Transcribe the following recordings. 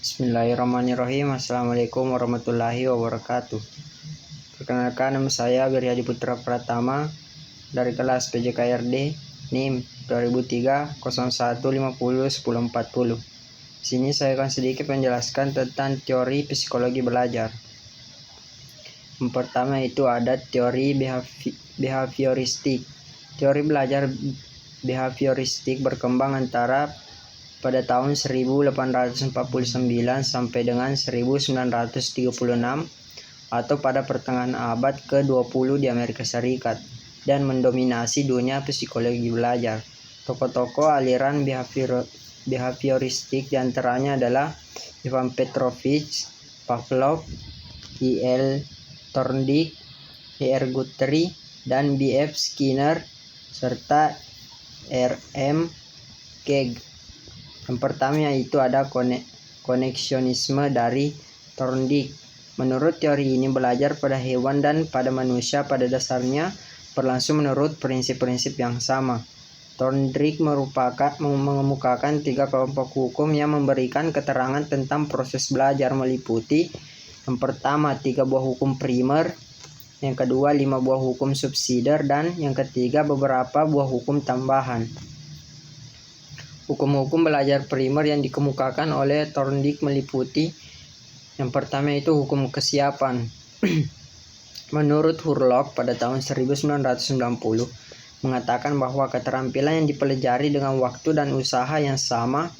Bismillahirrahmanirrahim. Assalamualaikum warahmatullahi wabarakatuh. Perkenalkan, nama saya Wiryadi Putra Pratama dari kelas PJKRD NIM 2003 01 50 10 40. Di sini saya akan sedikit menjelaskan tentang teori psikologi belajar. Yang pertama itu ada teori behavioristik. Teori belajar behavioristik berkembang antara pada tahun 1849 sampai dengan 1936 atau pada pertengahan abad ke-20 di Amerika Serikat dan mendominasi dunia psikologi belajar. Tokoh-tokoh aliran behavioristik diantaranya adalah Ivan Petrovich Pavlov, E.L. Thorndike, E.R. Guthrie, dan B.F. Skinner, serta R.M. Keeg. Yang pertama yaitu ada koneksionisme dari Thorndike. Menurut teori ini, belajar pada hewan dan pada manusia pada dasarnya berlangsung menurut prinsip-prinsip yang sama. Thorndike mengemukakan 3 kelompok hukum yang memberikan keterangan tentang proses belajar, meliputi yang pertama 3 buah hukum primer, yang kedua 5 buah hukum subsidiar, dan yang ketiga beberapa buah hukum tambahan. Hukum-hukum belajar primer yang dikemukakan oleh Thorndike meliputi yang pertama itu hukum kesiapan. Menurut Hurlock pada tahun 1990 mengatakan bahwa keterampilan yang dipelajari dengan waktu dan usaha yang sama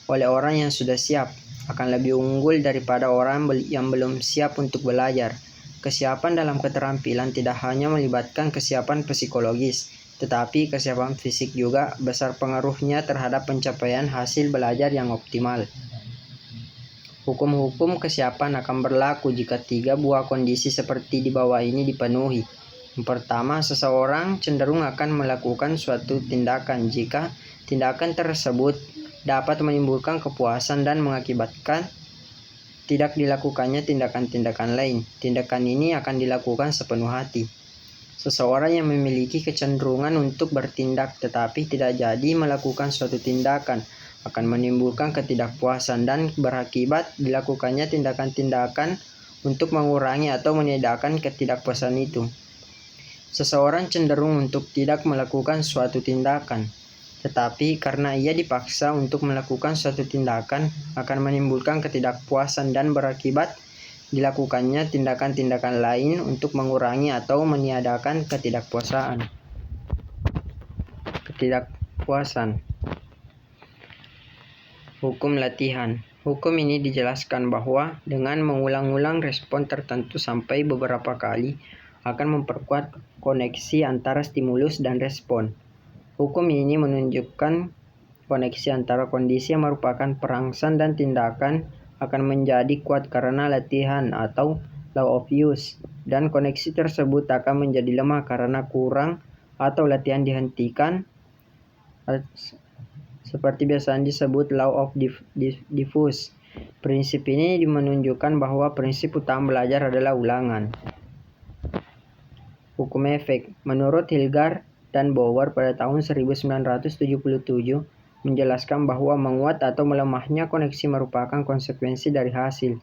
oleh orang yang sudah siap akan lebih unggul daripada orang yang belum siap untuk belajar. Kesiapan dalam keterampilan tidak hanya melibatkan kesiapan psikologis, tetapi kesiapan fisik juga besar pengaruhnya terhadap pencapaian hasil belajar yang optimal. Hukum-hukum kesiapan akan berlaku jika 3 buah kondisi seperti di bawah ini dipenuhi. Yang pertama, seseorang cenderung akan melakukan suatu tindakan jika tindakan tersebut dapat menimbulkan kepuasan dan mengakibatkan tidak dilakukannya tindakan-tindakan lain. Tindakan ini akan dilakukan sepenuh hati. Seseorang yang memiliki kecenderungan untuk bertindak tetapi tidak jadi melakukan suatu tindakan akan menimbulkan ketidakpuasan dan berakibat dilakukannya tindakan-tindakan untuk mengurangi atau meniadakan ketidakpuasan itu. Seseorang cenderung untuk tidak melakukan suatu tindakan, tetapi karena ia dipaksa untuk melakukan suatu tindakan akan menimbulkan ketidakpuasan dan berakibat dilakukannya tindakan-tindakan lain untuk mengurangi atau meniadakan ketidakpuasan. Hukum latihan. Hukum ini dijelaskan bahwa dengan mengulang-ulang respon tertentu sampai beberapa kali akan memperkuat koneksi antara stimulus dan respon. Hukum ini menunjukkan koneksi antara kondisi yang merupakan perangsang dan tindakan akan menjadi kuat karena latihan atau law of use, dan koneksi tersebut akan menjadi lemah karena kurang atau latihan dihentikan, seperti biasanya disebut law of diffuse. Prinsip ini menunjukkan bahwa prinsip utama belajar adalah ulangan. Hukum efek. Menurut Hilgard dan Bauer pada tahun 1977 menjelaskan bahwa menguat atau melemahnya koneksi merupakan konsekuensi dari hasil.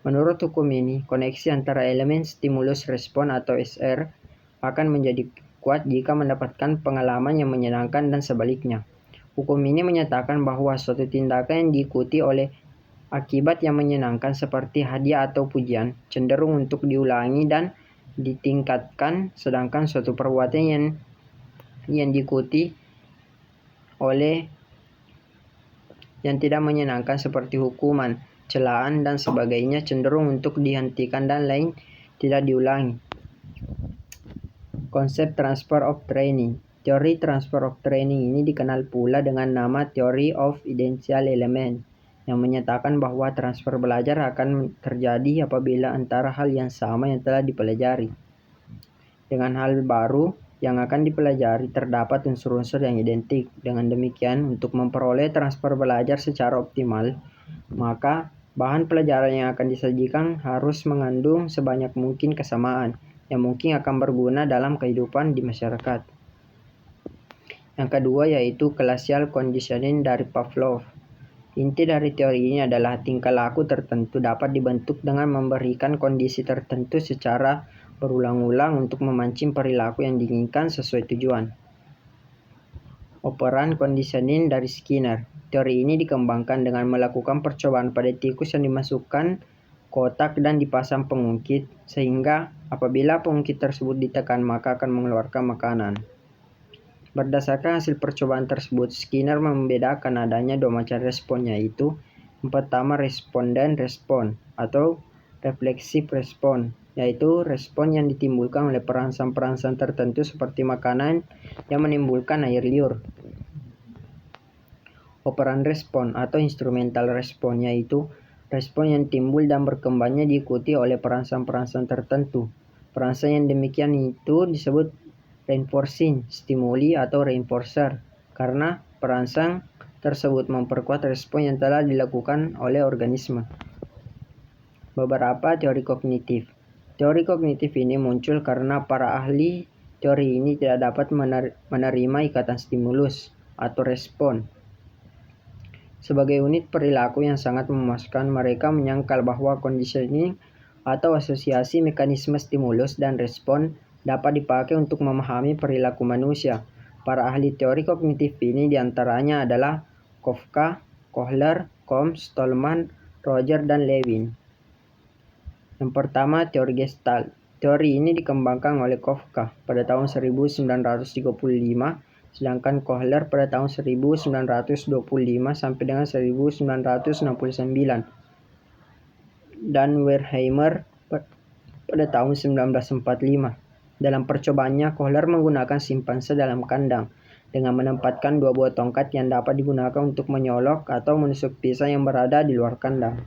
Menurut hukum ini, koneksi antara elemen stimulus respon atau SR akan menjadi kuat jika mendapatkan pengalaman yang menyenangkan dan sebaliknya. Hukum ini menyatakan bahwa suatu tindakan yang diikuti oleh akibat yang menyenangkan seperti hadiah atau pujian cenderung untuk diulangi dan ditingkatkan, sedangkan suatu perbuatan yang diikuti oleh yang tidak menyenangkan seperti hukuman, celaan, dan sebagainya cenderung untuk dihentikan dan lain tidak diulangi. Konsep transfer of training. Teori transfer of training ini dikenal pula dengan nama Theory of Identical Element, yang menyatakan bahwa transfer belajar akan terjadi apabila antara hal yang sama yang telah dipelajari dengan hal baru yang akan dipelajari terdapat unsur-unsur yang identik. Dengan demikian, untuk memperoleh transfer belajar secara optimal, maka bahan pelajaran yang akan disajikan harus mengandung sebanyak mungkin kesamaan yang mungkin akan berguna dalam kehidupan di masyarakat. Yang kedua yaitu classical conditioning dari Pavlov. Inti dari teori ini adalah tingkah laku tertentu dapat dibentuk dengan memberikan kondisi tertentu secara berulang-ulang untuk memancing perilaku yang diinginkan sesuai tujuan. Operan conditioning dari Skinner. Teori ini dikembangkan dengan melakukan percobaan pada tikus yang dimasukkan kotak dan dipasang pengungkit, sehingga apabila pengungkit tersebut ditekan maka akan mengeluarkan makanan. Berdasarkan hasil percobaan tersebut, Skinner membedakan adanya dua macam respon, yaitu yang pertama responden respon atau reflexive respon, yaitu respon yang ditimbulkan oleh perangsang-perangsang tertentu seperti makanan yang menimbulkan air liur. Operan respon atau instrumental respon, yaitu respon yang timbul dan berkembangnya diikuti oleh perangsang-perangsang tertentu. Perangsang yang demikian itu disebut reinforcing stimuli atau reinforcer, karena perangsang tersebut memperkuat respon yang telah dilakukan oleh organisme. Beberapa teori kognitif. Teori kognitif ini muncul karena para ahli teori ini tidak dapat menerima ikatan stimulus atau respon sebagai unit perilaku yang sangat memuaskan. Mereka menyangkal bahwa conditioning atau asosiasi mekanisme stimulus dan respon dapat dipakai untuk memahami perilaku manusia. Para ahli teori kognitif ini diantaranya adalah Kafka, Kohler, Combs, Stallman, Roger, dan Levin. Yang pertama, teori Gestalt. Teori ini dikembangkan oleh Kafka pada tahun 1935, sedangkan Kohler pada tahun 1925 sampai dengan 1969, dan Wertheimer pada tahun 1945. Dalam percobaannya, Kohler menggunakan simpanse dalam kandang dengan menempatkan dua buah tongkat yang dapat digunakan untuk menyolok atau menusuk pisang yang berada di luar kandang.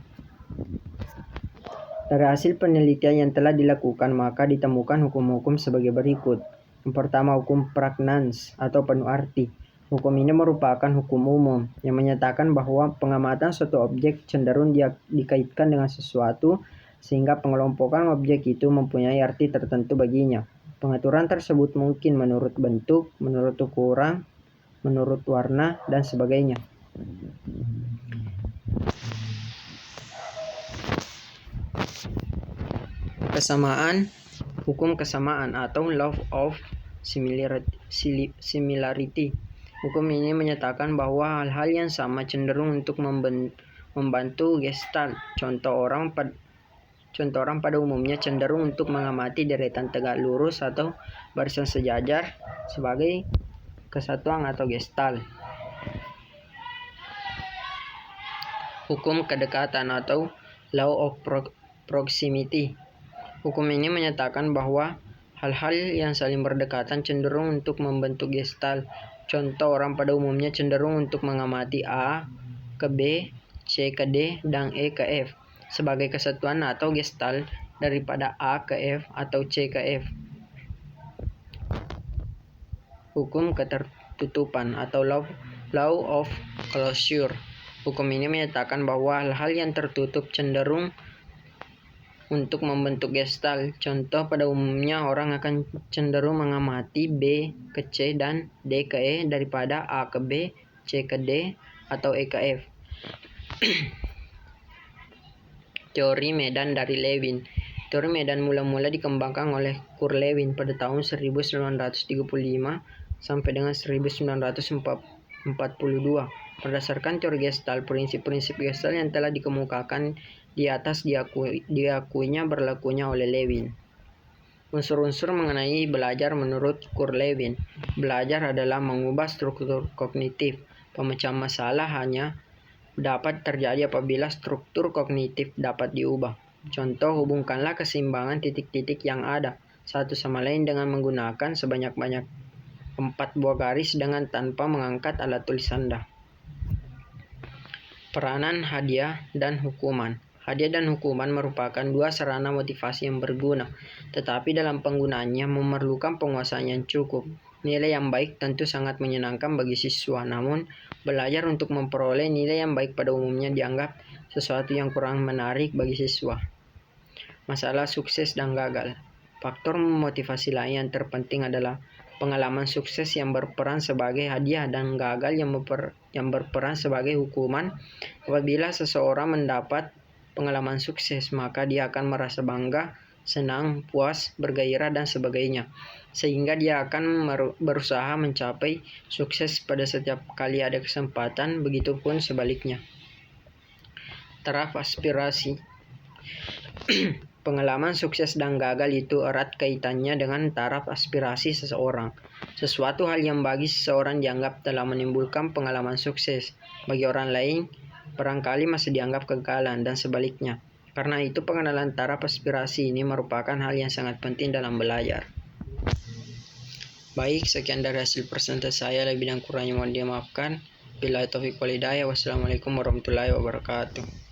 Dari hasil penelitian yang telah dilakukan, maka ditemukan hukum-hukum sebagai berikut. Yang pertama, hukum Pragnanz atau penuh arti. Hukum ini merupakan hukum umum yang menyatakan bahwa pengamatan suatu objek cenderung dikaitkan dengan sesuatu, sehingga pengelompokan objek itu mempunyai arti tertentu baginya. Pengaturan tersebut mungkin menurut bentuk, menurut ukuran, menurut warna, dan sebagainya. Kesamaan. Hukum kesamaan atau law of similarity. Hukum ini menyatakan bahwa hal-hal yang sama cenderung untuk membantu Gestalt. Contoh orang pada umumnya cenderung untuk mengamati deretan tegak lurus atau barisan sejajar sebagai kesatuan atau Gestalt. Hukum kedekatan atau law of proximity. Hukum ini menyatakan bahwa hal-hal yang saling berdekatan cenderung untuk membentuk Gestalt. Contoh orang pada umumnya cenderung untuk mengamati A ke B, C ke D, dan E ke F sebagai kesatuan atau Gestalt daripada A ke F atau C ke F. Hukum ketertutupan atau law of closure. Hukum ini menyatakan bahwa hal-hal yang tertutup cenderung untuk membentuk Gestalt. Contoh pada umumnya orang akan cenderung mengamati B ke C dan D ke E daripada A ke B, C ke D, atau E ke F. Teori medan dari Levin. Teori medan mula-mula dikembangkan oleh Kurt Lewin pada tahun 1935 sampai dengan 1942. Berdasarkan teori Gestalt, prinsip-prinsip Gestalt yang telah dikemukakan di atas diakuinya berlakunya oleh Lewin. Unsur-unsur mengenai belajar menurut Kurt Lewin. Belajar adalah mengubah struktur kognitif. Pemecahan masalah hanya dapat terjadi apabila struktur kognitif dapat diubah. Contoh, hubungkanlah keseimbangan titik-titik yang ada satu sama lain dengan menggunakan sebanyak-banyak 4 buah garis dengan tanpa mengangkat alat tulis Anda. Peranan hadiah dan hukuman. Hadiah dan hukuman merupakan dua sarana motivasi yang berguna, tetapi dalam penggunaannya memerlukan penguasaan yang cukup. Nilai yang baik tentu sangat menyenangkan bagi siswa, namun belajar untuk memperoleh nilai yang baik pada umumnya dianggap sesuatu yang kurang menarik bagi siswa. Masalah sukses dan gagal. Faktor motivasi lain yang terpenting adalah pengalaman sukses yang berperan sebagai hadiah dan gagal yang yang berperan sebagai hukuman. Apabila seseorang mendapat pengalaman sukses, maka dia akan merasa bangga, senang, puas, bergairah, dan sebagainya. Sehingga dia akan berusaha mencapai sukses pada setiap kali ada kesempatan, begitupun sebaliknya. Taraf aspirasi. Pengalaman sukses dan gagal itu erat kaitannya dengan taraf aspirasi seseorang. Sesuatu hal yang bagi seseorang dianggap telah menimbulkan pengalaman sukses, bagi orang lain barangkali masih dianggap kegagalan, dan sebaliknya. Karena itu pengenalan taraf aspirasi ini merupakan hal yang sangat penting dalam belajar. Baik, sekian dari hasil presentasi saya, lebih dan kurangnya mohon dimaafkan. Billahi taufiq wal hidayah. Wassalamualaikum warahmatullahi wabarakatuh.